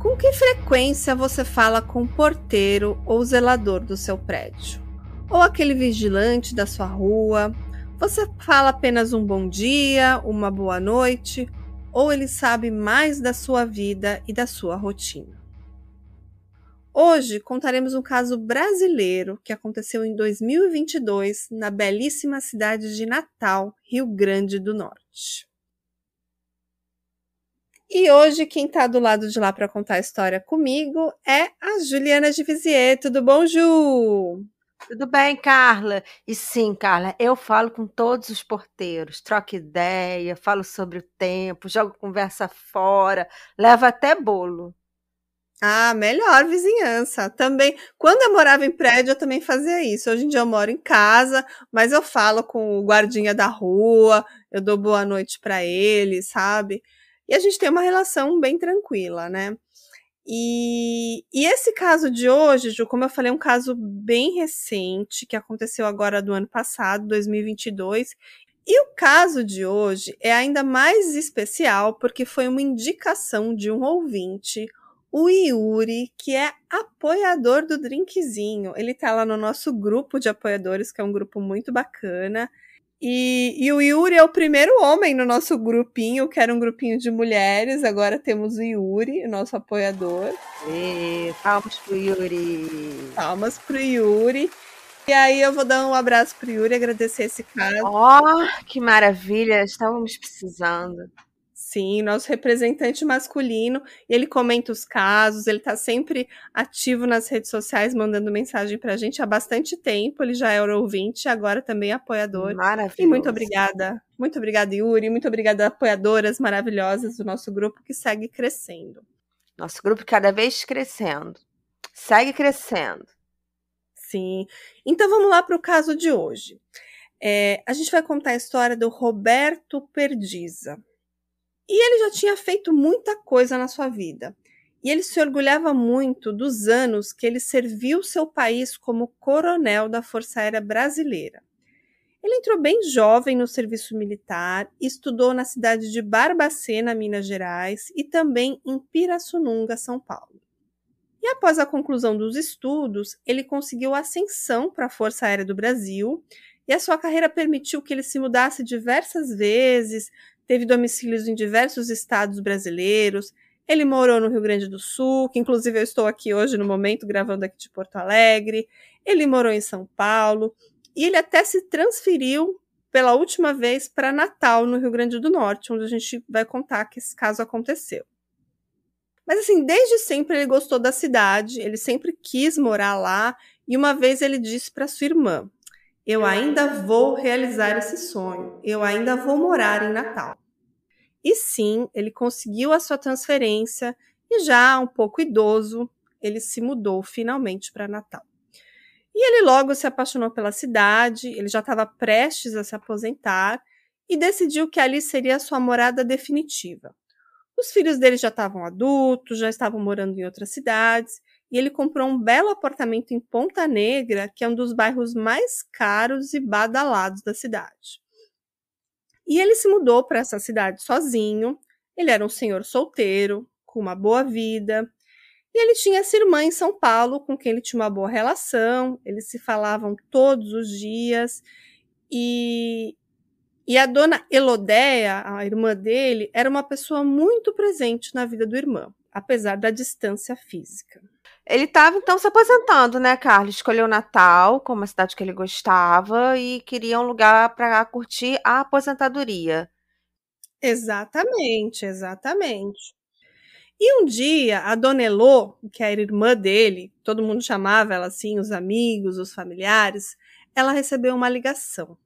Com que frequência você fala com o porteiro ou zelador do seu prédio? Ou aquele vigilante da sua rua? Você fala apenas um bom dia, uma boa noite? Ou ele sabe mais da sua vida e da sua rotina? Hoje contaremos um caso brasileiro que aconteceu em 2022 na belíssima cidade de Natal, Rio Grande do Norte. E hoje quem está do lado de lá para contar a história comigo é a Juliana de Vizier. Tudo bom, Ju? Tudo bem, Carla? E sim, Carla, eu falo com todos os porteiros, troco ideia, falo sobre o tempo, jogo conversa fora, levo até bolo. Ah, melhor vizinhança. Também, quando eu morava em prédio, eu também fazia isso. Hoje em dia eu moro em casa, mas eu falo com o guardinha da rua, eu dou boa noite para ele, sabe? E a gente tem uma relação bem tranquila, né? E esse caso de hoje, Ju, como eu falei, é um caso bem recente, que aconteceu agora do ano passado, 2022. E o caso de hoje é ainda mais especial porque foi uma indicação de um ouvinte, o Yuri, que é apoiador do Drinkzinho. Ele tá lá no nosso grupo de apoiadores, que é um grupo muito bacana. E o Yuri é o primeiro homem no nosso grupinho, que era um grupinho de mulheres. Agora temos o Yuri, o nosso apoiador. Palmas pro Yuri. Palmas pro Yuri. E aí eu vou dar um abraço pro Yuri, agradecer esse caso. Oh, que maravilha, estávamos precisando. Sim, nosso representante masculino, ele comenta os casos, ele tá sempre ativo nas redes sociais, mandando mensagem pra gente há bastante tempo, ele já era ouvinte, agora também é apoiador. Maravilhoso. E muito obrigada Yuri, muito obrigada apoiadoras maravilhosas do nosso grupo que segue crescendo. Nosso grupo cada vez crescendo, segue crescendo. Sim, então vamos lá para o caso de hoje. A gente vai contar a história do Roberto Perdiza. E ele já tinha feito muita coisa na sua vida. E ele se orgulhava muito dos anos que ele serviu seu país como coronel da Força Aérea Brasileira. Ele entrou bem jovem no serviço militar, estudou na cidade de Barbacena, Minas Gerais, e também em Pirassununga, São Paulo. E após a conclusão dos estudos, ele conseguiu ascensão para a Força Aérea do Brasil, e a sua carreira permitiu que ele se mudasse diversas vezes, teve domicílios em diversos estados brasileiros. Ele morou no Rio Grande do Sul, que inclusive eu estou aqui hoje no momento gravando aqui de Porto Alegre. Ele morou em São Paulo e ele até se transferiu pela última vez para Natal, no Rio Grande do Norte, onde a gente vai contar que esse caso aconteceu. Mas assim, desde sempre ele gostou da cidade, ele sempre quis morar lá e uma vez ele disse para sua irmã: eu ainda vou realizar esse sonho, eu ainda vou morar em Natal. E sim, ele conseguiu a sua transferência e já um pouco idoso, ele se mudou finalmente para Natal. E ele logo se apaixonou pela cidade, ele já estava prestes a se aposentar e decidiu que ali seria a sua morada definitiva. Os filhos dele já estavam adultos, já estavam morando em outras cidades, e ele comprou um belo apartamento em Ponta Negra, que é um dos bairros mais caros e badalados da cidade. E ele se mudou para essa cidade sozinho. Ele era um senhor solteiro, com uma boa vida. E ele tinha essa irmã em São Paulo, com quem ele tinha uma boa relação. Eles se falavam todos os dias. E a dona Elodéia, a irmã dele, era uma pessoa muito presente na vida do irmão, apesar da distância física. Ele estava, então, se aposentando, né, Carla? Escolheu Natal como a cidade que ele gostava e queria um lugar para curtir a aposentadoria. Exatamente, exatamente. E um dia, a dona Elô, que era irmã dele, todo mundo chamava ela assim, os amigos, os familiares, ela recebeu uma ligação.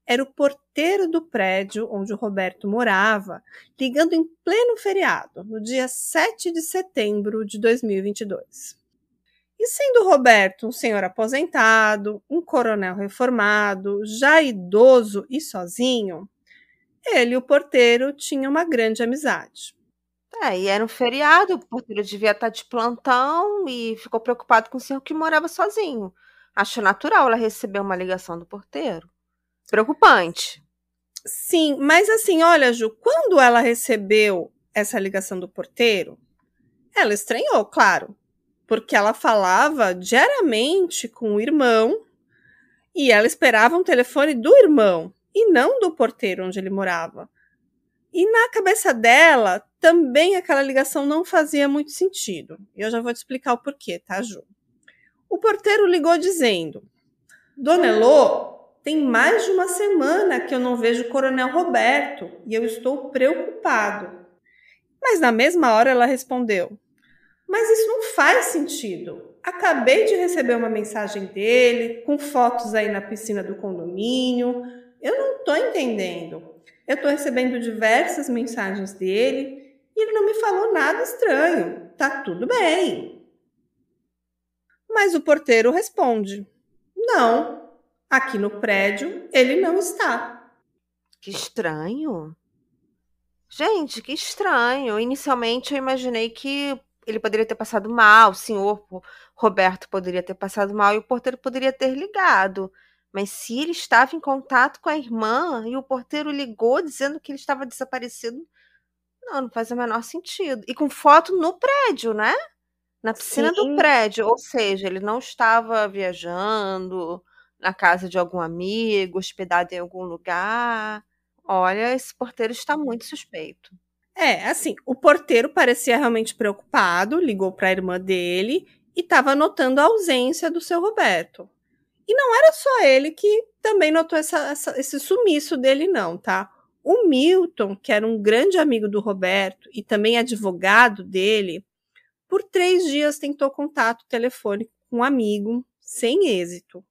Era o porteiro do prédio onde o Roberto morava, ligando em pleno feriado, no dia 7 de setembro de 2022. E sendo o Roberto um senhor aposentado, um coronel reformado, já idoso e sozinho, ele e o porteiro tinham uma grande amizade. E era um feriado, o porteiro devia estar de plantão e ficou preocupado com o senhor que morava sozinho. Achou natural ela receber uma ligação do porteiro. Preocupante. Sim, mas assim, olha, Ju, quando ela recebeu essa ligação do porteiro, Ela estranhou, claro, porque ela falava diariamente com o irmão e ela esperava um telefone do irmão e não do porteiro onde ele morava. E na cabeça dela, também aquela ligação não fazia muito sentido. Eu já vou te explicar o porquê, tá, Ju? O porteiro ligou dizendo: Dona Elô, tem mais de uma semana que eu não vejo o Coronel Roberto e eu estou preocupado. Mas na mesma hora ela respondeu: Mas isso não faz sentido. Acabei de receber uma mensagem dele, com fotos aí na piscina do condomínio. Eu não estou entendendo. Eu estou recebendo diversas mensagens dele e ele não me falou nada estranho. Tá tudo bem. Mas o porteiro responde: Não, aqui no prédio ele não está. Que estranho. Gente, que estranho. Inicialmente eu imaginei que ele poderia ter passado mal, o senhor Roberto poderia ter passado mal e o porteiro poderia ter ligado. Mas se ele estava em contato com a irmã e o porteiro ligou dizendo que ele estava desaparecido, não faz o menor sentido. E com foto no prédio, né? Na piscina do Sim. prédio. Ou seja, ele não estava viajando na casa de algum amigo, hospedado em algum lugar. Olha, esse porteiro está muito suspeito. Assim, o porteiro parecia realmente preocupado, ligou para a irmã dele e estava notando a ausência do seu Roberto. E não era só ele que também notou esse sumiço dele, não, tá? O Milton, que era um grande amigo do Roberto e também advogado dele, por 3 dias tentou contato telefônico com um amigo, sem êxito.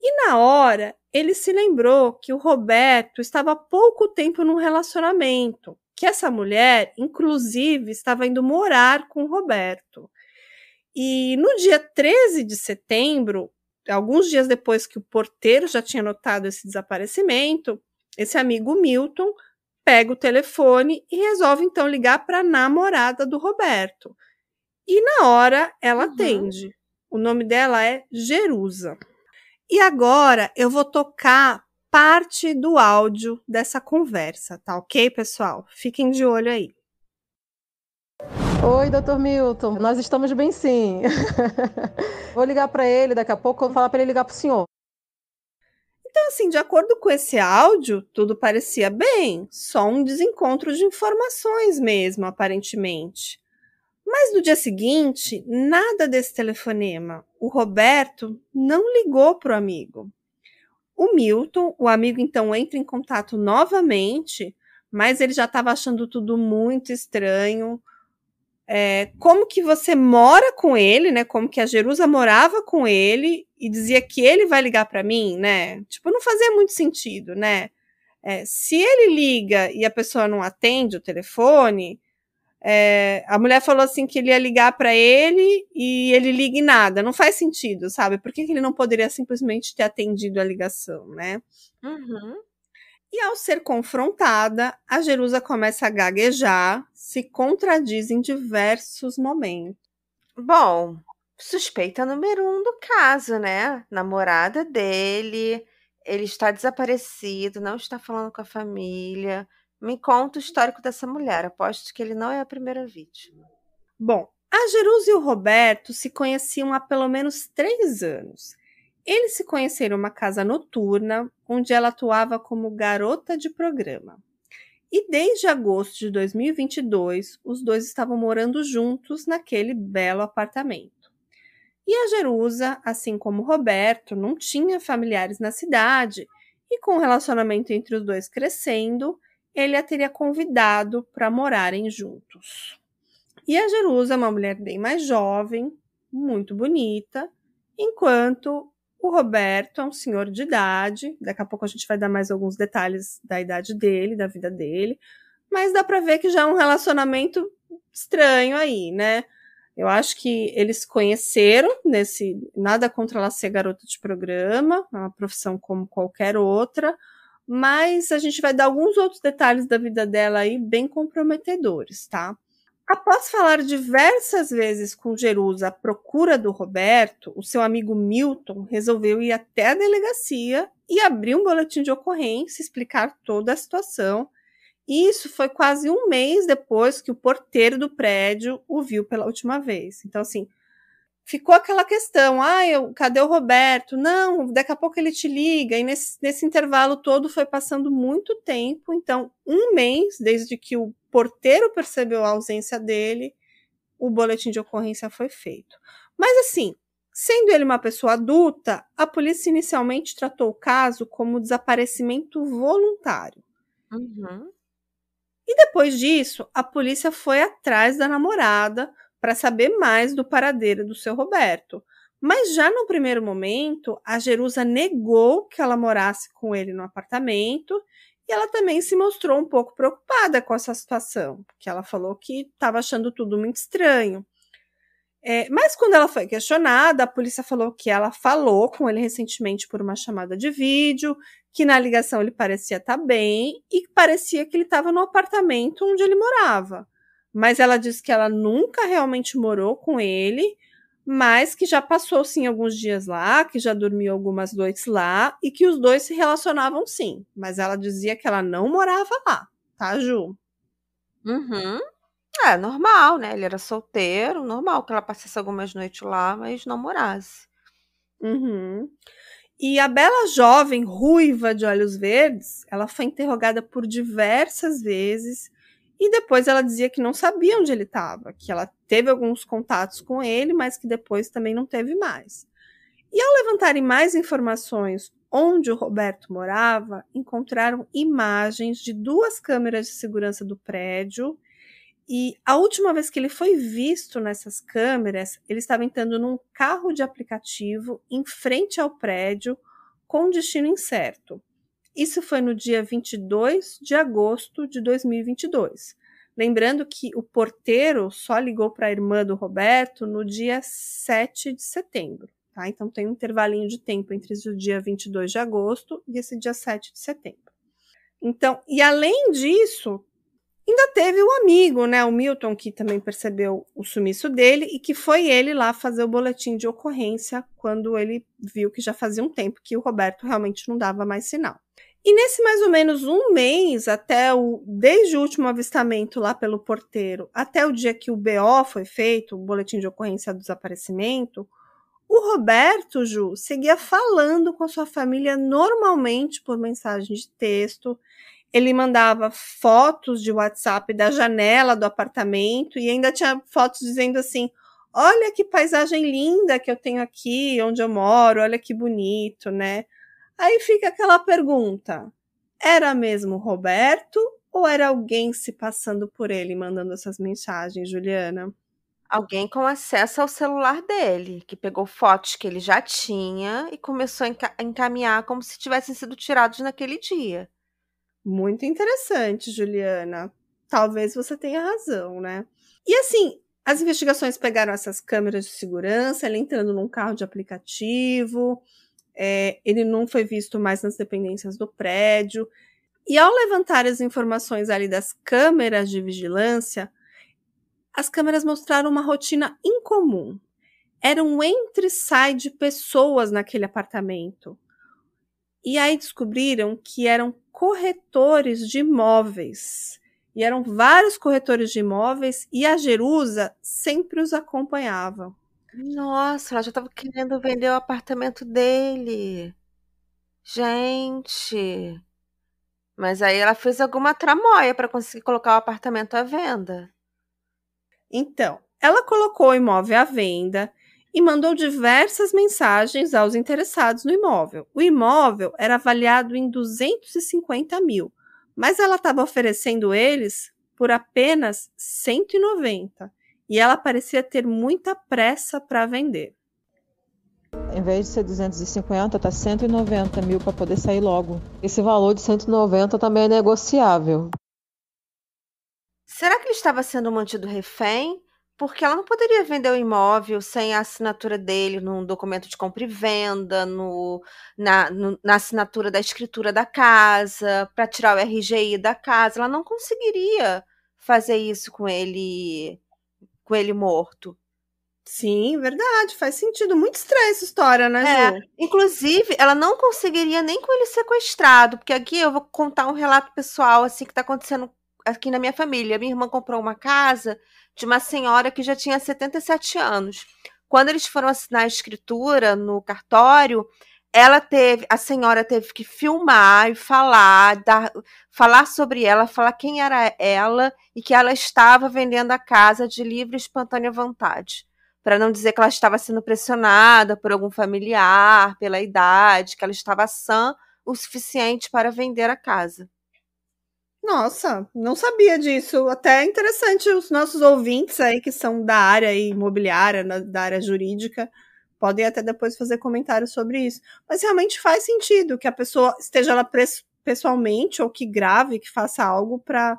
E na hora, ele se lembrou que o Roberto estava há pouco tempo num relacionamento, que essa mulher, inclusive, estava indo morar com o Roberto. E no dia 13 de setembro, alguns dias depois que o porteiro já tinha notado esse desaparecimento, esse amigo Milton pega o telefone e resolve então ligar para a namorada do Roberto. E na hora ela atende. O nome dela é Jerusa. E agora eu vou tocar parte do áudio dessa conversa, tá ok, pessoal? Fiquem de olho aí. Oi, doutor Milton, nós estamos bem sim. Vou ligar para ele daqui a pouco, vou falar para ele ligar para o senhor. Então, assim, de acordo com esse áudio, tudo parecia bem, só um desencontro de informações mesmo, aparentemente. Mas no dia seguinte, nada desse telefonema. O Roberto não ligou para o amigo. O Milton, o amigo então entra em contato novamente, mas ele já estava achando tudo muito estranho. Como que você mora com ele, né? Como que a Jerusa morava com ele e dizia que ele vai ligar para mim, né? Tipo, não fazia muito sentido, né? Se ele liga e a pessoa não atende o telefone, a mulher falou assim que ele ia ligar para ele e ele liga e nada. Não faz sentido, sabe? Por que ele não poderia simplesmente ter atendido a ligação, né? E ao ser confrontada, a Jerusa começa a gaguejar, se contradiz em diversos momentos. Bom, suspeita número 1 do caso, né? Namorada dele, ele está desaparecido, não está falando com a família. Me conta o histórico dessa mulher. Aposto que ele não é a primeira vítima. Bom, a Jerusa e o Roberto se conheciam há pelo menos 3 anos. Eles se conheceram em uma casa noturna, onde ela atuava como garota de programa. E desde agosto de 2022, os dois estavam morando juntos naquele belo apartamento. E a Jerusa, assim como o Roberto, não tinha familiares na cidade, e com o relacionamento entre os dois crescendo, ele a teria convidado para morarem juntos. E a Jerusa é uma mulher bem mais jovem, muito bonita, enquanto o Roberto é um senhor de idade. Daqui a pouco a gente vai dar mais alguns detalhes da idade dele, da vida dele, mas dá para ver que já é um relacionamento estranho aí, né? Eu acho que eles se conheceram nada contra ela ser garota de programa, é uma profissão como qualquer outra, mas a gente vai dar alguns outros detalhes da vida dela aí bem comprometedores, tá? Após falar diversas vezes com Jerusa à procura do Roberto, o seu amigo Milton resolveu ir até a delegacia e abrir um boletim de ocorrência, explicar toda a situação Isso foi quase um mês depois que o porteiro do prédio o viu pela última vez. Então, assim, ficou aquela questão, cadê o Roberto? Não, daqui a pouco ele te liga. E nesse intervalo todo foi passando muito tempo. Então, um mês, desde que o porteiro percebeu a ausência dele, o boletim de ocorrência foi feito. Mas assim, sendo ele uma pessoa adulta, a polícia inicialmente tratou o caso como desaparecimento voluntário. Uhum. E depois disso, a polícia foi atrás da namorada para saber mais do paradeiro do seu Roberto. Mas já no primeiro momento, a Jerusa negou que ela morasse com ele no apartamento e ela também se mostrou um pouco preocupada com essa situação, porque ela falou que estava achando tudo muito estranho. Mas quando ela foi questionada, a polícia falou que ela falou com ele recentemente por uma chamada de vídeo, que na ligação ele parecia estar bem e que parecia que ele estava no apartamento onde ele morava. Mas ela disse que ela nunca realmente morou com ele, mas que já passou sim alguns dias lá, que já dormiu algumas noites lá e que os dois se relacionavam sim. Mas ela dizia que ela não morava lá, tá, Ju? Uhum. É normal, né? Ele era solteiro, normal que ela passasse algumas noites lá, mas não morasse. Uhum. E a bela jovem ruiva de olhos verdes, ela foi interrogada por diversas vezes e depois ela dizia que não sabia onde ele estava, que ela teve alguns contatos com ele, mas que depois também não teve mais. E ao levantarem mais informações onde o Roberto morava, encontraram imagens de 2 câmeras de segurança do prédio. E a última vez que ele foi visto nessas câmeras, ele estava entrando num carro de aplicativo em frente ao prédio com destino incerto. Isso foi no dia 22 de agosto de 2022. Lembrando que o porteiro só ligou para a irmã do Roberto no dia 7 de setembro. Tá? Então tem um intervalinho de tempo entre o dia 22 de agosto e esse dia 7 de setembro. Então, e além disso, ainda teve o amigo, né, o Milton, que também percebeu o sumiço dele e que foi ele lá fazer o boletim de ocorrência quando ele viu que já fazia um tempo que o Roberto realmente não dava mais sinal. E nesse mais ou menos um mês, desde o último avistamento lá pelo porteiro, até o dia que o BO foi feito, o boletim de ocorrência do desaparecimento, o Roberto, Ju, seguia falando com a sua família normalmente por mensagem de texto. Ele mandava fotos de WhatsApp da janela do apartamento e ainda tinha fotos dizendo assim: olha que paisagem linda que eu tenho aqui onde eu moro, olha que bonito, né? Aí fica aquela pergunta: era mesmo o Roberto ou era alguém se passando por ele mandando essas mensagens, Juliana? Alguém com acesso ao celular dele, que pegou fotos que ele já tinha e começou a encaminhar como se tivessem sido tirados naquele dia. Muito interessante, Juliana. Talvez você tenha razão, né? E assim, as investigações pegaram essas câmeras de segurança, ele entrando num carro de aplicativo, ele não foi visto mais nas dependências do prédio. E ao levantar as informações ali das câmeras de vigilância, as câmeras mostraram uma rotina incomum. Era um entra e sai de pessoas naquele apartamento. E aí descobriram que eram corretores de imóveis. E eram vários corretores de imóveis e a Jerusa sempre os acompanhava. Nossa, ela já estava querendo vender o apartamento dele. Gente. Mas aí ela fez alguma tramóia para conseguir colocar o apartamento à venda. Então, ela colocou o imóvel à venda e mandou diversas mensagens aos interessados no imóvel. O imóvel era avaliado em 250 mil, mas ela estava oferecendo eles por apenas 190 e ela parecia ter muita pressa para vender. Em vez de ser 250, tá 190 mil para poder sair logo. Esse valor de 190 também é negociável. Será que ele estava sendo mantido refém? Porque ela não poderia vender o imóvel sem a assinatura dele num documento de compra e venda, na assinatura da escritura da casa, para tirar o RGI da casa. Ela não conseguiria fazer isso com ele morto. Sim, verdade, faz sentido. Muito estranha essa história, né, Ju? Inclusive, ela não conseguiria nem com ele sequestrado, porque aqui eu vou contar um relato pessoal, assim, que tá acontecendo aqui na minha família. Minha irmã comprou uma casa de uma senhora que já tinha 77 anos. Quando eles foram assinar a escritura no cartório, a senhora teve que filmar e falar sobre ela, falar quem era ela e que ela estava vendendo a casa de livre e espontânea vontade. Para não dizer que ela estava sendo pressionada por algum familiar, pela idade, que ela estava sã o suficiente para vender a casa. Nossa, não sabia disso. Até interessante os nossos ouvintes aí que são da área imobiliária, da área jurídica, podem até depois fazer comentários sobre isso. Mas realmente faz sentido que a pessoa esteja lá pessoalmente ou que grave, que faça algo para.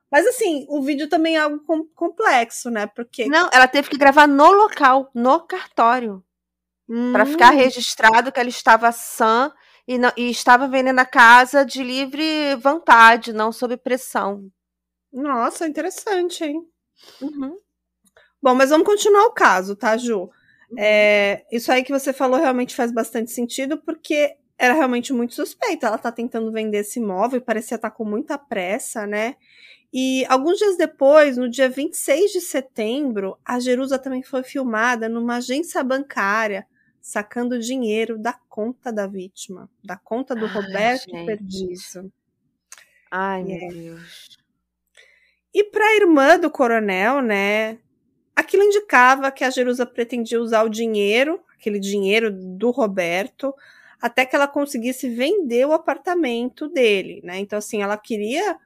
Mas assim, o vídeo também é algo complexo, né? Porque. Não, ela teve que gravar no local, no cartório, para ficar registrado que ela estava sã e estava vendendo a casa de livre vontade, não sob pressão. Nossa, interessante, hein? Uhum. Bom, mas vamos continuar o caso, tá, Ju? Isso aí que você falou realmente faz bastante sentido, porque era realmente muito suspeito. Ela tá tentando vender esse imóvel, parecia estar com muita pressa, né? E alguns dias depois, no dia 26 de setembro, a Jerusa também foi filmada numa agência bancária, sacando dinheiro da conta da vítima, da conta do Roberto Perdiza. Ai, meu Deus. E para a irmã do coronel, né, aquilo indicava que a Jerusa pretendia usar o dinheiro, aquele dinheiro do Roberto, até que ela conseguisse vender o apartamento dele, né? Então, assim, ela queria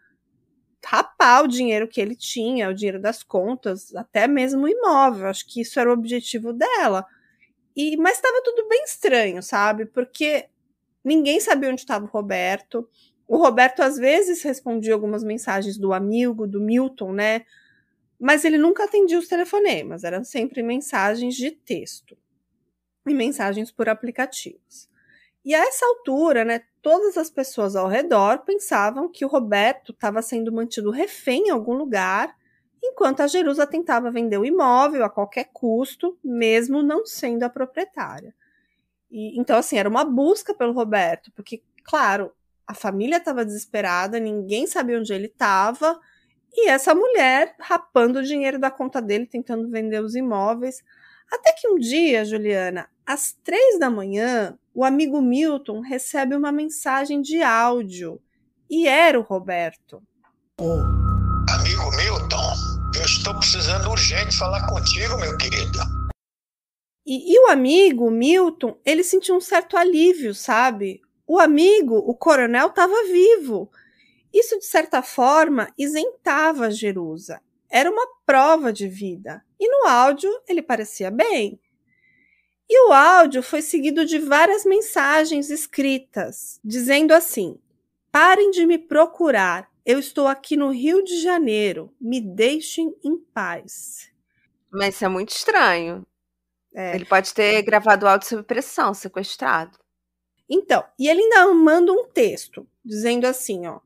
rapar o dinheiro que ele tinha, o dinheiro das contas, até mesmo o imóvel. Acho que isso era o objetivo dela. Mas estava tudo bem estranho, sabe? Porque ninguém sabia onde estava o Roberto. O Roberto, às vezes, respondia algumas mensagens do amigo, do Milton, né? Mas ele nunca atendia os telefonemas, eram sempre mensagens de texto e mensagens por aplicativos. E a essa altura, né, todas as pessoas ao redor pensavam que o Roberto estava sendo mantido refém em algum lugar, enquanto a Jerusa tentava vender o imóvel a qualquer custo, mesmo não sendo a proprietária. Então, assim, era uma busca pelo Roberto, porque, claro, a família estava desesperada, ninguém sabia onde ele estava, e essa mulher rapando o dinheiro da conta dele, tentando vender os imóveis. Até que um dia, Juliana, às 3 da manhã, o amigo Milton recebe uma mensagem de áudio. E era o Roberto. Amigo Milton, eu estou precisando urgente falar contigo, meu querido. E o amigo Milton, ele sentiu um certo alívio, sabe? O amigo, o coronel, estava vivo. Isso, de certa forma, isentava a Jerusa. Era uma prova de vida. E no áudio, ele parecia bem. E o áudio foi seguido de várias mensagens escritas, dizendo assim: parem de me procurar. Eu estou aqui no Rio de Janeiro. Me deixem em paz. Mas isso é muito estranho. Ele pode ter gravado o áudio sob pressão, sequestrado. Então, e ele ainda manda um texto, dizendo assim, ó: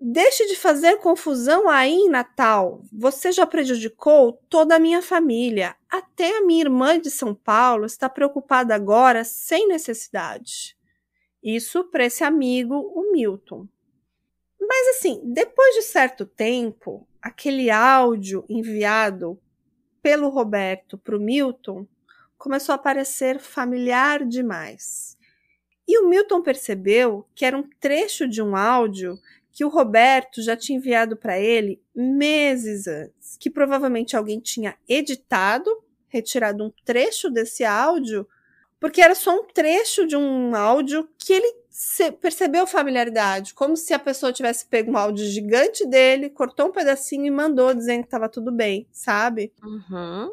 deixe de fazer confusão aí em Natal. Você já prejudicou toda a minha família. Até a minha irmã de São Paulo está preocupada agora sem necessidade. Isso para esse amigo, o Milton. Mas assim, depois de certo tempo, aquele áudio enviado pelo Roberto para o Milton começou a parecer familiar demais. E o Milton percebeu que era um trecho de um áudio que o Roberto já tinha enviado para ele meses antes, que provavelmente alguém tinha editado, retirado um trecho desse áudio, porque era só um trecho de um áudio que ele percebeu familiaridade, como se a pessoa tivesse pego um áudio gigante dele, cortou um pedacinho e mandou dizendo que estava tudo bem, sabe? Uhum.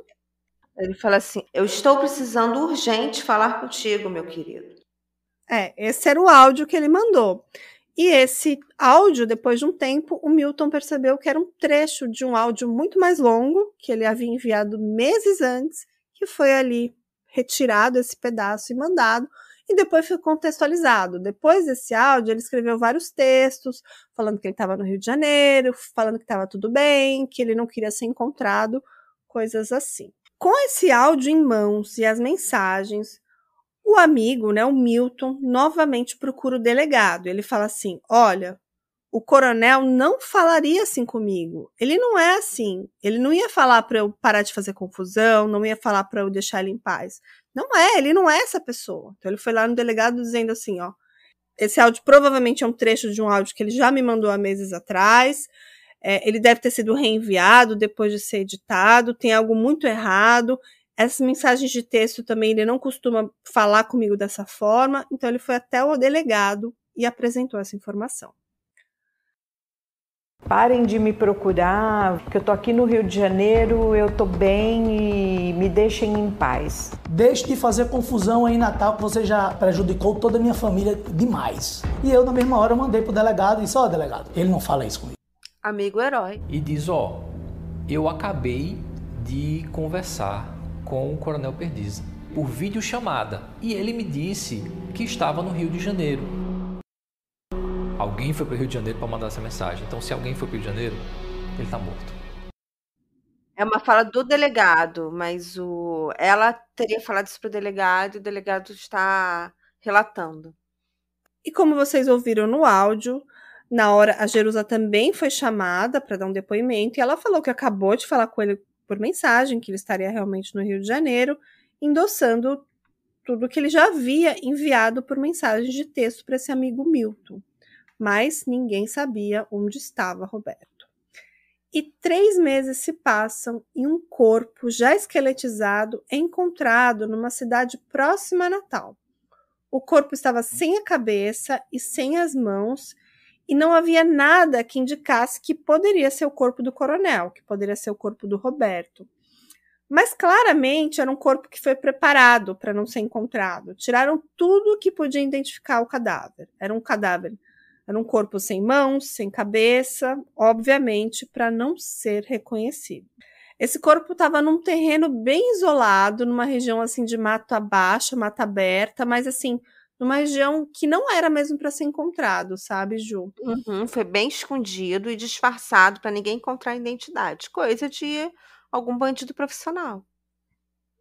Ele fala assim: eu estou precisando urgente falar contigo, meu querido. Esse era o áudio que ele mandou. E esse áudio, depois de um tempo, o Milton percebeu que era um trecho de um áudio muito mais longo, que ele havia enviado meses antes, que foi ali retirado esse pedaço e mandado, e depois foi contextualizado. Depois desse áudio, ele escreveu vários textos, falando que ele estava no Rio de Janeiro, falando que estava tudo bem, que ele não queria ser encontrado, coisas assim. Com esse áudio em mãos e as mensagens, o amigo, né, o Milton, novamente procura o delegado. Ele fala assim: olha, o coronel não falaria assim comigo. Ele não é assim. Ele não ia falar para eu parar de fazer confusão, não ia falar para eu deixar ele em paz. Não é, ele não é essa pessoa. Então ele foi lá no delegado dizendo assim, ó, esse áudio provavelmente é um trecho de um áudio que ele já me mandou há meses atrás. Ele deve ter sido reenviado depois de ser editado, tem algo muito errado. Essas mensagens de texto também, ele não costuma falar comigo dessa forma. Então ele foi até o delegado e apresentou essa informação. Parem de me procurar, que eu tô aqui no Rio de Janeiro, eu tô bem e me deixem em paz. Deixe de fazer confusão aí em Natal, que você já prejudicou toda a minha família demais. E eu, na mesma hora, mandei pro delegado e disse: ó, delegado, ele não fala isso comigo. Amigo herói. E diz: ó, eu acabei de conversar com o Coronel Perdiza por videochamada e ele me disse que estava no Rio de Janeiro. Alguém foi para o Rio de Janeiro para mandar essa mensagem. Então, se alguém foi para o Rio de Janeiro, ele está morto. É uma fala do delegado, mas ela teria falado isso para o delegado e o delegado está relatando. E como vocês ouviram no áudio, na hora a Jerusa também foi chamada para dar um depoimento e ela falou que acabou de falar com ele por mensagem, que ele estaria realmente no Rio de Janeiro, endossando tudo que ele já havia enviado por mensagem de texto para esse amigo Milton. Mas ninguém sabia onde estava Roberto. E 3 meses se passam e um corpo já esqueletizado é encontrado numa cidade próxima a Natal. O corpo estava sem a cabeça e sem as mãos e não havia nada que indicasse que poderia ser o corpo do coronel, que poderia ser o corpo do Roberto. Mas claramente era um corpo que foi preparado para não ser encontrado. Tiraram tudo que podia identificar o cadáver. Era um corpo sem mãos, sem cabeça, obviamente, para não ser reconhecido. Esse corpo estava num terreno bem isolado, numa região assim de mata baixa, mata aberta, mas assim, numa região que não era mesmo para ser encontrado, sabe, Ju? Foi bem escondido e disfarçado para ninguém encontrar a identidade. Coisa de algum bandido profissional.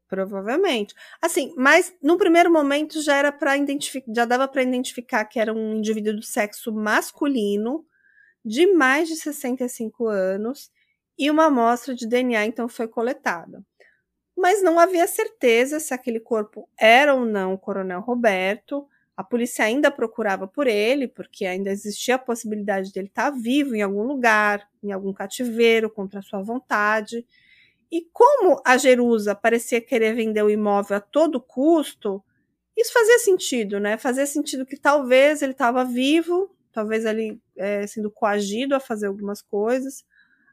Provavelmente. Assim, mas no primeiro momento já dava para identificar que era um indivíduo do sexo masculino, de mais de 65 anos, e uma amostra de DNA então foi coletada. Mas não havia certeza se aquele corpo era ou não o Coronel Roberto. A polícia ainda procurava por ele, porque ainda existia a possibilidade dele estar vivo em algum lugar, em algum cativeiro, contra a sua vontade. E como a Jerusa parecia querer vender o imóvel a todo custo, isso fazia sentido, né? Fazia sentido que talvez ele estava vivo, talvez ali sendo coagido a fazer algumas coisas.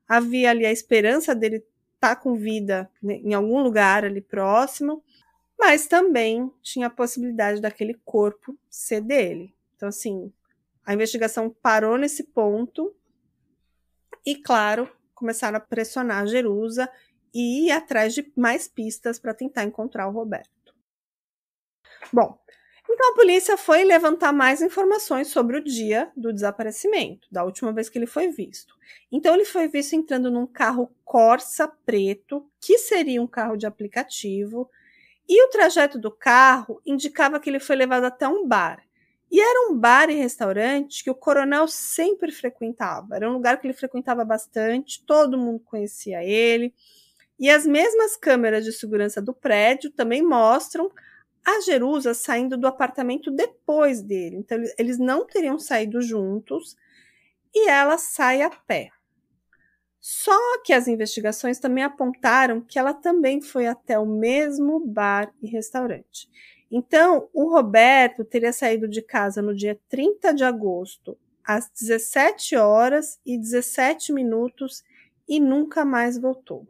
Havia ali a esperança dele estar com vida, né, em algum lugar ali próximo, mas também tinha a possibilidade daquele corpo ser dele. Então, assim, a investigação parou nesse ponto e, claro, começaram a pressionar a Jerusa e ir atrás de mais pistas para tentar encontrar o Roberto. Bom, então a polícia foi levantar mais informações sobre o dia do desaparecimento, da última vez que ele foi visto. Então ele foi visto entrando num carro Corsa preto, que seria um carro de aplicativo, e o trajeto do carro indicava que ele foi levado até um bar. E era um bar e restaurante que o coronel sempre frequentava. Era um lugar que ele frequentava bastante, todo mundo conhecia ele. E as mesmas câmeras de segurança do prédio também mostram a Jerusa saindo do apartamento depois dele. Então, eles não teriam saído juntos e ela sai a pé. Só que as investigações também apontaram que ela também foi até o mesmo bar e restaurante. Então, o Roberto teria saído de casa no dia 30 de agosto, às 17 horas e 17 minutos e nunca mais voltou.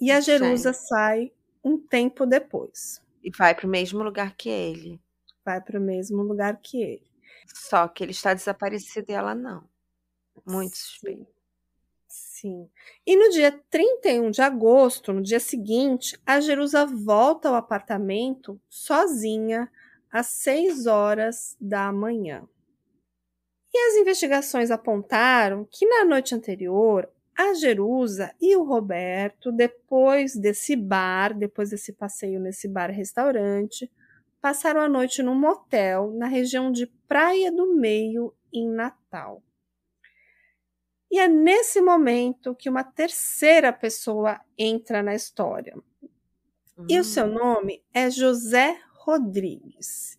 E a Jerusa sai um tempo depois. E vai para o mesmo lugar que ele. Vai para o mesmo lugar que ele. Só que ele está desaparecido e ela não. Muito suspeito. Sim. E no dia 31 de agosto, no dia seguinte, a Jerusa volta ao apartamento sozinha às 6 horas da manhã. E as investigações apontaram que na noite anterior, a Jerusa e o Roberto, depois desse passeio nesse bar-restaurante, passaram a noite num motel na região de Praia do Meio, em Natal. E é nesse momento que uma terceira pessoa entra na história. E o seu nome é José Rodrigues.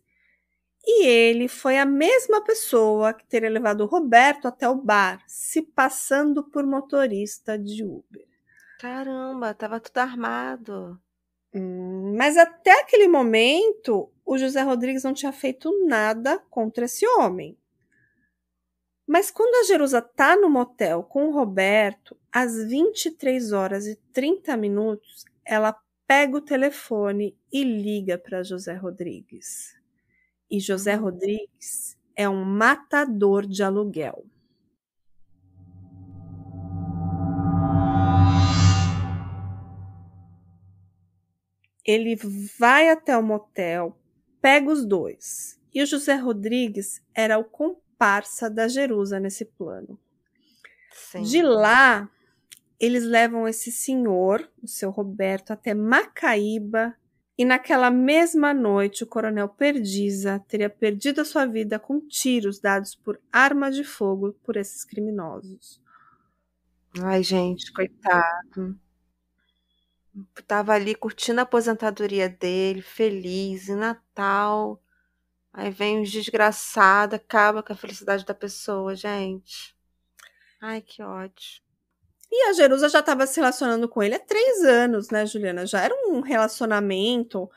E ele foi a mesma pessoa que teria levado o Roberto até o bar, se passando por motorista de Uber. Caramba, tava tudo armado. Mas até aquele momento, o José Rodrigues não tinha feito nada contra esse homem. Mas quando a Jerusa tá no motel com o Roberto, às 23h30, ela pega o telefone e liga para José Rodrigues. E José Rodrigues é um matador de aluguel. Ele vai até o motel, pega os dois. E o José Rodrigues era o comparsa da Jerusa nesse plano. Sim. De lá, eles levam esse senhor, o seu Roberto, até Macaíba. E naquela mesma noite, o coronel Perdiza teria perdido a sua vida com tiros dados por arma de fogo por esses criminosos. Ai, gente, coitado. Tava ali curtindo a aposentadoria dele, feliz, em Natal. Aí vem os desgraçados, acaba com a felicidade da pessoa, gente. Ai, que ódio. E a Jerusa já estava se relacionando com ele há 3 anos, né, Juliana? Já era um relacionamento.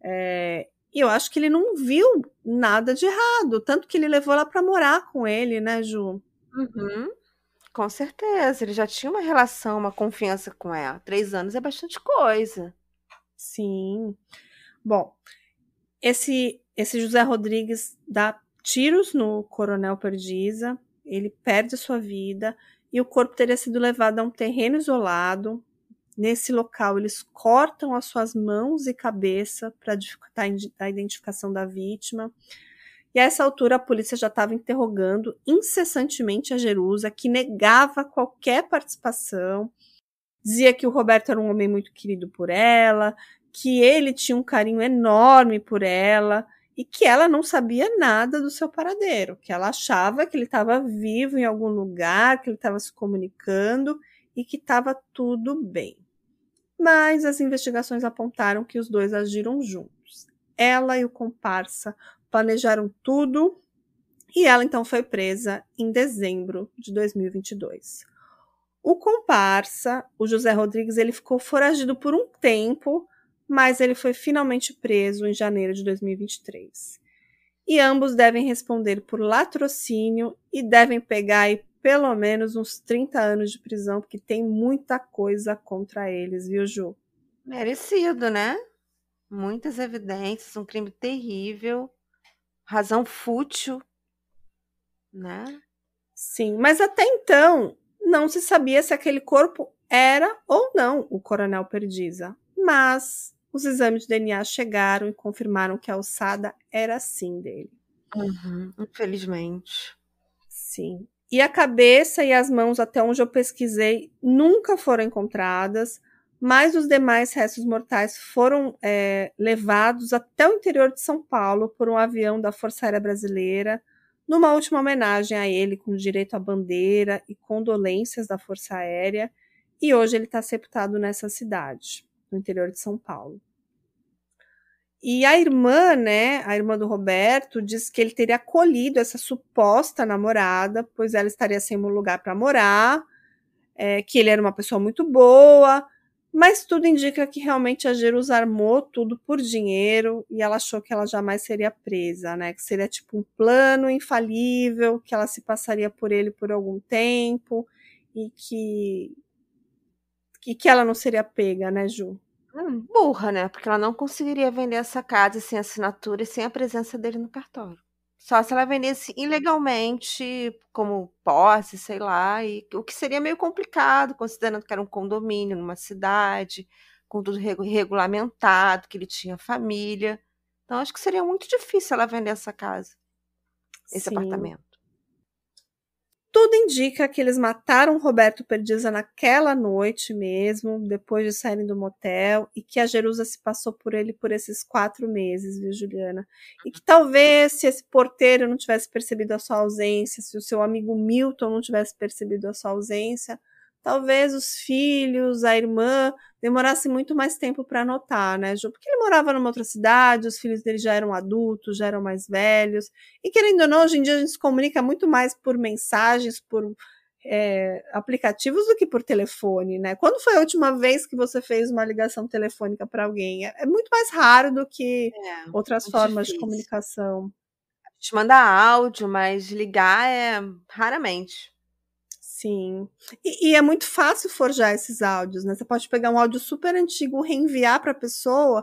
E eu acho que ele não viu nada de errado. Tanto que ele levou ela para morar com ele, né, Ju? Uhum. Com certeza, ele já tinha uma relação, uma confiança com ela. 3 anos é bastante coisa. Sim. Bom, esse José Rodrigues dá tiros no coronel Perdiza, ele perde a sua vida e o corpo teria sido levado a um terreno isolado. Nesse local, eles cortam as suas mãos e cabeça para dificultar a identificação da vítima. E a essa altura, a polícia já estava interrogando incessantemente a Jerusa, que negava qualquer participação. Dizia que o Roberto era um homem muito querido por ela, que ele tinha um carinho enorme por ela e que ela não sabia nada do seu paradeiro, que ela achava que ele estava vivo em algum lugar, que ele estava se comunicando e que estava tudo bem. Mas as investigações apontaram que os dois agiram juntos. Ela e o comparsa planejaram tudo e ela então foi presa em dezembro de 2022. O comparsa, o José Rodrigues, ele ficou foragido por um tempo, mas ele foi finalmente preso em janeiro de 2023. E ambos devem responder por latrocínio e devem pegar aí pelo menos uns 30 anos de prisão, porque tem muita coisa contra eles, viu, Ju? Merecido, né? Muitas evidências, um crime terrível, razão fútil, né? Sim, mas até então não se sabia se aquele corpo era ou não o coronel Perdiza. Mas os exames de DNA chegaram e confirmaram que a ossada era sim dele. Infelizmente. Sim. E a cabeça e as mãos, até onde eu pesquisei, nunca foram encontradas, mas os demais restos mortais foram levados até o interior de São Paulo por um avião da Força Aérea Brasileira, numa última homenagem a ele, com direito à bandeira e condolências da Força Aérea, e hoje ele está sepultado nessa cidade, no interior de São Paulo. E a irmã, né, a irmã do Roberto, diz que ele teria acolhido essa suposta namorada, pois ela estaria sem um lugar para morar, que ele era uma pessoa muito boa, mas tudo indica que realmente a Jerusa armou tudo por dinheiro e ela achou que ela jamais seria presa, né, que seria tipo um plano infalível, que ela se passaria por ele por algum tempo e que ela não seria pega, né, Ju? Burra, né? Porque ela não conseguiria vender essa casa sem assinatura e sem a presença dele no cartório. Só se ela vendesse ilegalmente, como posse, sei lá, e o que seria meio complicado, considerando que era um condomínio numa cidade, com tudo regulamentado, que ele tinha família. Então, acho que seria muito difícil ela vender essa casa, esse Sim. apartamento. Tudo indica que eles mataram Roberto Perdiza naquela noite mesmo, depois de saírem do motel, e que a Jerusa se passou por ele por esses 4 meses, viu, Juliana? E que talvez, se esse porteiro não tivesse percebido a sua ausência, se o seu amigo Milton não tivesse percebido a sua ausência, talvez os filhos, a irmã, demorassem muito mais tempo para notar, né, Ju? Porque ele morava numa outra cidade, os filhos dele já eram adultos, já eram mais velhos, e querendo ou não, hoje em dia a gente se comunica muito mais por mensagens, por aplicativos do que por telefone, né? Quando foi a última vez que você fez uma ligação telefônica para alguém? É muito mais raro do que outras formas de comunicação. A gente manda áudio, mas ligar é raramente. Sim. E é muito fácil forjar esses áudios, né? Você pode pegar um áudio super antigo, reenviar para a pessoa,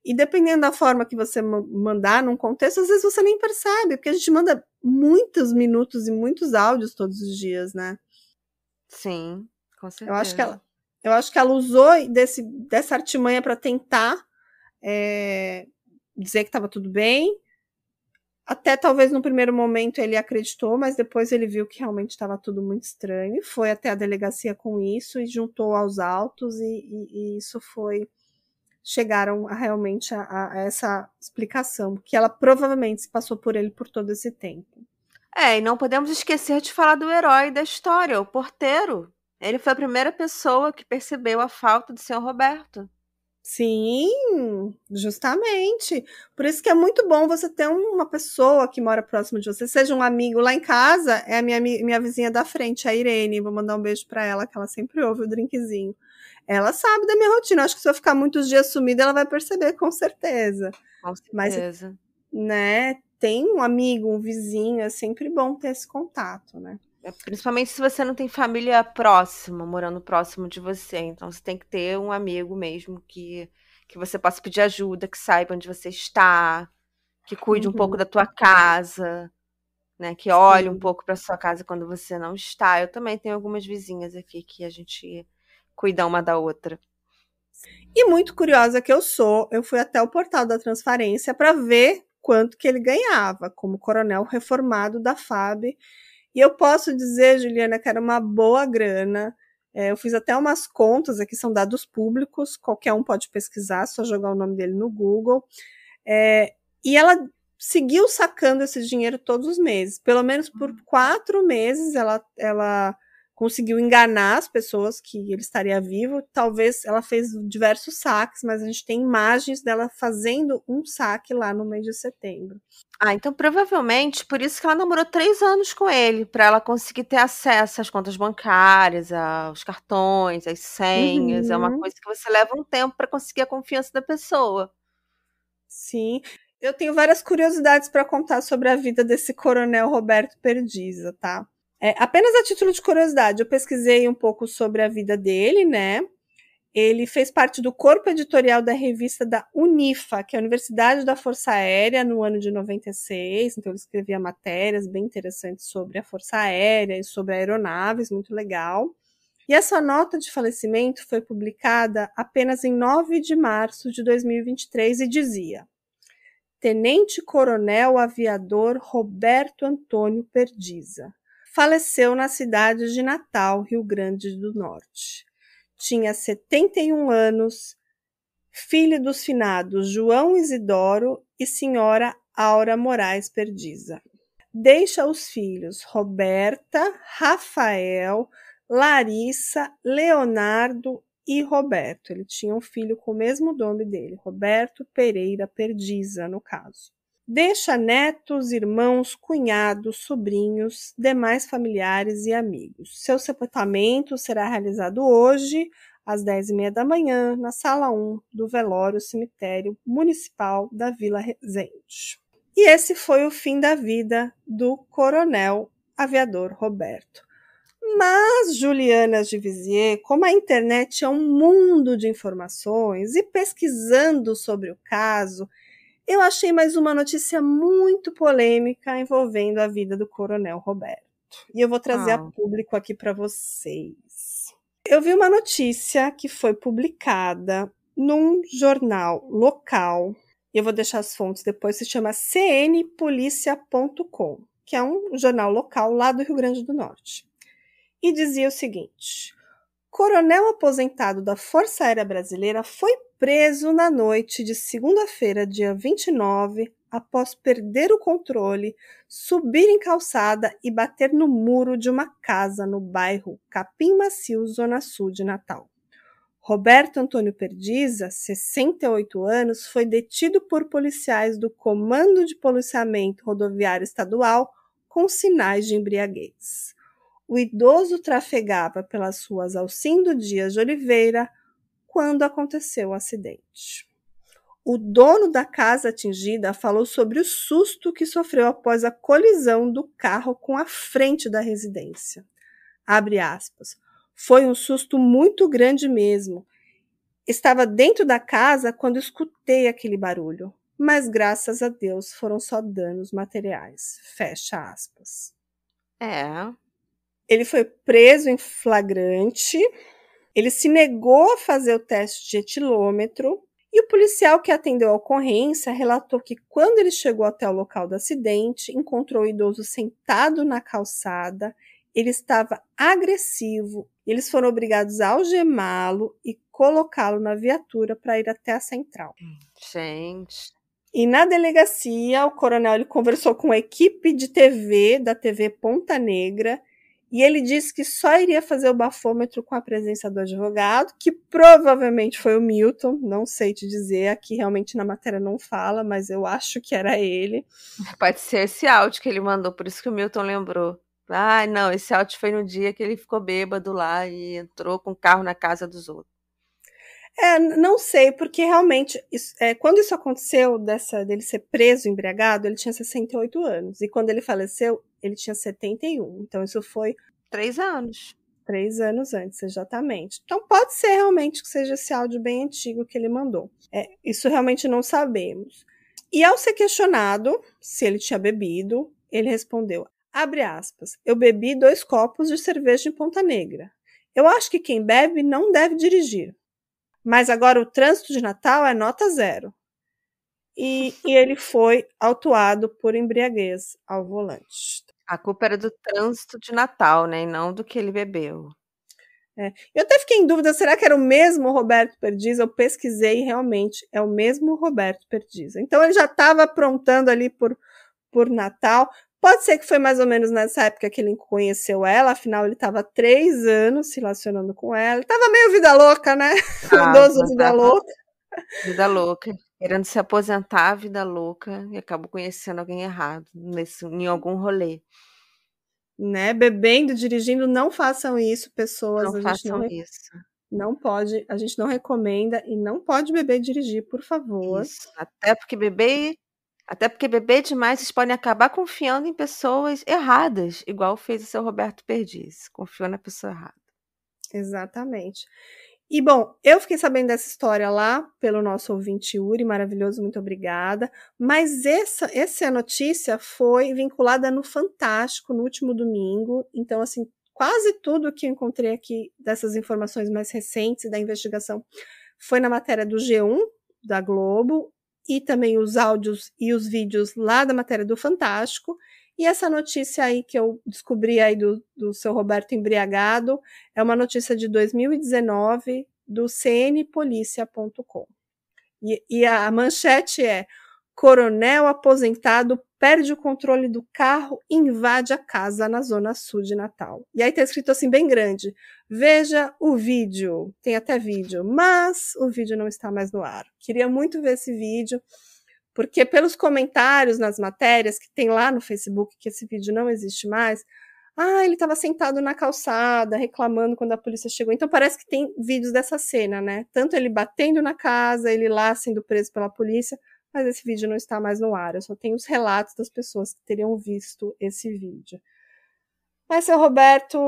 e dependendo da forma que você mandar num contexto, às vezes você nem percebe, porque a gente manda muitos minutos e muitos áudios todos os dias, né? Sim, com certeza. Eu acho que ela usou dessa artimanha para tentar dizer que estava tudo bem. Até talvez no primeiro momento ele acreditou, mas depois ele viu que realmente estava tudo muito estranho e foi até a delegacia com isso e juntou aos autos e isso foi... chegaram realmente a essa explicação, que ela provavelmente se passou por ele por todo esse tempo. E não podemos esquecer de falar do herói da história, o porteiro. Ele foi a primeira pessoa que percebeu a falta do Sr. Roberto. Sim, justamente. Por isso que é muito bom você ter uma pessoa que mora próximo de você, seja um amigo. Lá em casa é a minha vizinha da frente, a Irene. Vou mandar um beijo para ela, que ela sempre ouve o drinkzinho. Ela sabe da minha rotina. Acho que se eu ficar muitos dias sumida, ela vai perceber, com certeza. Com certeza. Mas, né, tem um amigo, um vizinho, é sempre bom ter esse contato, né? Principalmente se você não tem família próxima, morando próximo de você. Então, você tem que ter um amigo mesmo que você possa pedir ajuda, que saiba onde você está, que cuide um pouco da tua casa, né? Que olhe um pouco para sua casa quando você não está. Eu também tenho algumas vizinhas aqui que a gente cuida uma da outra. E muito curiosa que eu sou, eu fui até o portal da Transparência para ver quanto que ele ganhava como coronel reformado da FAB. E eu posso dizer, Juliana, que era uma boa grana. Eu fiz até umas contas, aqui são dados públicos, qualquer um pode pesquisar, só jogar o nome dele no Google. E ela seguiu sacando esse dinheiro todos os meses. Pelo menos por 4 meses ela conseguiu enganar as pessoas que ele estaria vivo. Talvez ela fez diversos saques, mas a gente tem imagens dela fazendo um saque lá no mês de setembro. Então provavelmente por isso que ela namorou 3 anos com ele, para ela conseguir ter acesso às contas bancárias, aos cartões, às senhas. É uma coisa que você leva um tempo para conseguir a confiança da pessoa. Sim. Eu tenho várias curiosidades para contar sobre a vida desse coronel Roberto Perdiza, tá? Apenas a título de curiosidade, eu pesquisei um pouco sobre a vida dele, né? Ele fez parte do corpo editorial da revista da Unifa, que é a Universidade da Força Aérea, no ano de 96. Então, ele escrevia matérias bem interessantes sobre a Força Aérea e sobre aeronaves, muito legal. E essa nota de falecimento foi publicada apenas em 9 de março de 2023 e dizia: Tenente Coronel Aviador Roberto Antônio Perdiza. Faleceu na cidade de Natal, Rio Grande do Norte. Tinha 71 anos, filho dos finados João Isidoro e senhora Aura Moraes Perdiza. Deixa os filhos Roberta, Rafael, Larissa, Leonardo e Roberto. Ele tinha um filho com o mesmo nome dele, Roberto Pereira Perdiza, no caso. Deixa netos, irmãos, cunhados, sobrinhos, demais familiares e amigos. Seu sepultamento será realizado hoje, às 10h30 da manhã, na Sala 1 do Velório Cemitério Municipal da Vila Resende. E esse foi o fim da vida do coronel aviador Roberto. Mas, Juliana de Vizier, como a internet é um mundo de informações, e pesquisando sobre o caso, eu achei mais uma notícia muito polêmica envolvendo a vida do coronel Roberto. E eu vou trazer a público aqui para vocês. Eu vi uma notícia que foi publicada num jornal local, e eu vou deixar as fontes depois, se chama cnpolicia.com, que é um jornal local lá do Rio Grande do Norte. e dizia o seguinte: coronel aposentado da Força Aérea Brasileira foi preso na noite de segunda-feira, dia 29, após perder o controle, subir em calçada e bater no muro de uma casa no bairro Capim Macio, Zona Sul de Natal. Roberto Antônio Perdiza, 68 anos, foi detido por policiais do Comando de Policiamento Rodoviário Estadual com sinais de embriaguez. O idoso trafegava pelas ruas Alcindo Dias de Oliveira quando aconteceu o acidente. O dono da casa atingida falou sobre o susto que sofreu após a colisão do carro com a frente da residência. Abre aspas. Foi um susto muito grande mesmo. Estava dentro da casa quando escutei aquele barulho, mas graças a Deus foram só danos materiais. Fecha aspas. Ele foi preso em flagrante, ele se negou a fazer o teste de etilômetro e o policial que atendeu a ocorrência relatou que quando ele chegou até o local do acidente, encontrou o idoso sentado na calçada, ele estava agressivo, eles foram obrigados a algemá-lo e colocá-lo na viatura para ir até a central. Gente. E na delegacia, o coronel ele conversou com a equipe de TV da TV Ponta Negra e ele disse que só iria fazer o bafômetro com a presença do advogado, que provavelmente foi o Milton, não sei te dizer, aqui realmente na matéria não fala, mas eu acho que era ele. Pode ser esse áudio que ele mandou, por isso que o Milton lembrou. Ah, não, esse áudio foi no dia que ele ficou bêbado lá e entrou com o carro na casa dos outros. Não sei, porque realmente, quando isso aconteceu, dele ser preso, embriagado, ele tinha 68 anos. E quando ele faleceu, ele tinha 71. Então, isso foi 3 anos. 3 anos antes, exatamente. Então, pode ser realmente que seja esse áudio bem antigo que ele mandou. Isso realmente não sabemos. E ao ser questionado se ele tinha bebido, ele respondeu, abre aspas, eu bebi 2 copos de cerveja em Ponta Negra. Eu acho que quem bebe não deve dirigir. Mas agora o trânsito de Natal é nota 0. E ele foi autuado por embriaguez ao volante. A culpa era do trânsito de Natal, né? E não do que ele bebeu. Eu até fiquei em dúvida, será que era o mesmo Roberto Perdiza? Eu pesquisei e realmente é o mesmo Roberto Perdiza. Então ele já estava aprontando ali por Natal. Pode ser que foi mais ou menos nessa época que ele conheceu ela, afinal ele estava 3 anos se relacionando com ela. Ele estava meio vida louca, né? Idoso vida louca. Vida louca. Querendo se aposentar, vida louca, e acabou conhecendo alguém errado em algum rolê. Né? Bebendo, dirigindo, não façam isso, pessoas. Não façam isso. Não pode, a gente não recomenda e não pode beber e dirigir, por favor. Isso. Até porque beber demais, vocês podem acabar confiando em pessoas erradas, igual fez o seu Roberto Perdiz. Confiou na pessoa errada. Exatamente. E, bom, eu fiquei sabendo dessa história lá pelo nosso ouvinte Yuri, maravilhoso, muito obrigada. Mas essa notícia foi vinculada no Fantástico, no último domingo. Então, assim, quase tudo que eu encontrei aqui dessas informações mais recentes da investigação foi na matéria do G1, da Globo, e também os áudios e os vídeos lá da matéria do Fantástico. E essa notícia aí que eu descobri aí do seu Roberto embriagado é uma notícia de 2019 do cnpolicia.com. E a manchete é: coronel aposentado perde o controle do carro e invade a casa na Zona Sul de Natal. E aí tá escrito assim bem grande: veja o vídeo. Tem até vídeo, mas o vídeo não está mais no ar. Queria muito ver esse vídeo, porque pelos comentários nas matérias que tem lá no Facebook, que esse vídeo não existe mais, ele estava sentado na calçada, reclamando quando a polícia chegou. Então parece que tem vídeos dessa cena, né? Tanto ele batendo na casa, ele lá sendo preso pela polícia, mas esse vídeo não está mais no ar. Eu só tenho os relatos das pessoas que teriam visto esse vídeo. Mas, seu Roberto,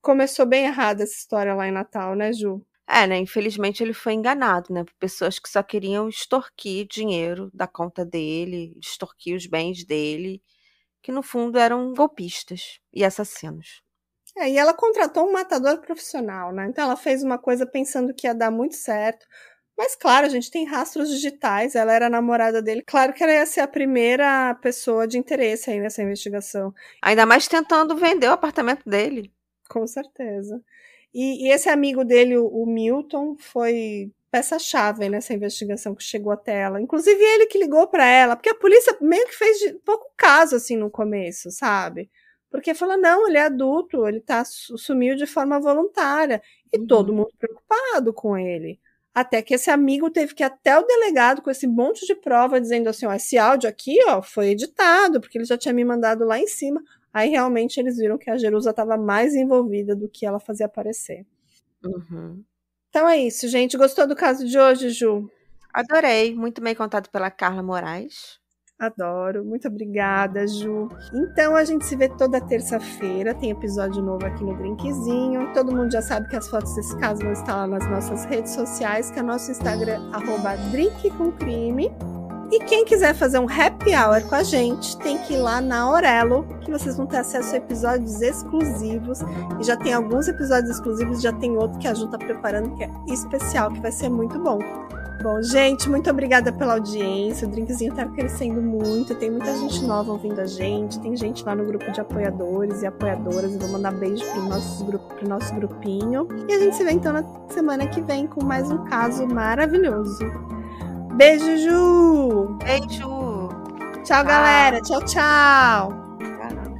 começou bem errada essa história lá em Natal, né, Ju? Né? Infelizmente ele foi enganado, né? Por pessoas que só queriam extorquir dinheiro da conta dele, extorquir os bens dele, que no fundo eram golpistas e assassinos. E ela contratou um matador profissional, né? Então ela fez uma coisa pensando que ia dar muito certo. Mas claro, a gente tem rastros digitais, ela era a namorada dele. Claro que ela ia ser a primeira pessoa de interesse aí nessa investigação. Ainda mais tentando vender o apartamento dele. Com certeza. E esse amigo dele, o Milton, foi peça-chave nessa investigação que chegou até ela. Inclusive ele que ligou para ela, porque a polícia meio que fez pouco caso assim no começo, sabe? Porque falou, não, ele é adulto, ele sumiu de forma voluntária. E todo mundo preocupado com ele. Até que esse amigo teve que ir até o delegado com esse monte de prova, dizendo assim, ó, esse áudio aqui, ó, foi editado, porque ele já tinha me mandado lá em cima. Aí realmente eles viram que a Jerusa estava mais envolvida do que ela fazia parecer. Então é isso, gente. Gostou do caso de hoje, Ju? Adorei. Muito bem contado pela Carla Moraes. Adoro. Muito obrigada, Ju. Então a gente se vê toda terça-feira. Tem episódio novo aqui no Drinkzinho. Todo mundo já sabe que as fotos desse caso vão estar lá nas nossas redes sociais, que é nosso Instagram, @drinkcomcrime. E quem quiser fazer um happy hour com a gente, tem que ir lá na Aurelo, que vocês vão ter acesso a episódios exclusivos. E já tem alguns episódios exclusivos, já tem outro que a Ju tá preparando, que é especial, que vai ser muito bom. Bom, gente, muito obrigada pela audiência. O Drinkzinho tá crescendo muito, tem muita gente nova ouvindo a gente, tem gente lá no grupo de apoiadores e apoiadoras. Eu vou mandar beijo pro nosso grupinho. E a gente se vê então na semana que vem com mais um caso maravilhoso. Beijo, Ju! Beijo! Tchau, galera! Tchau, tchau! Tchau.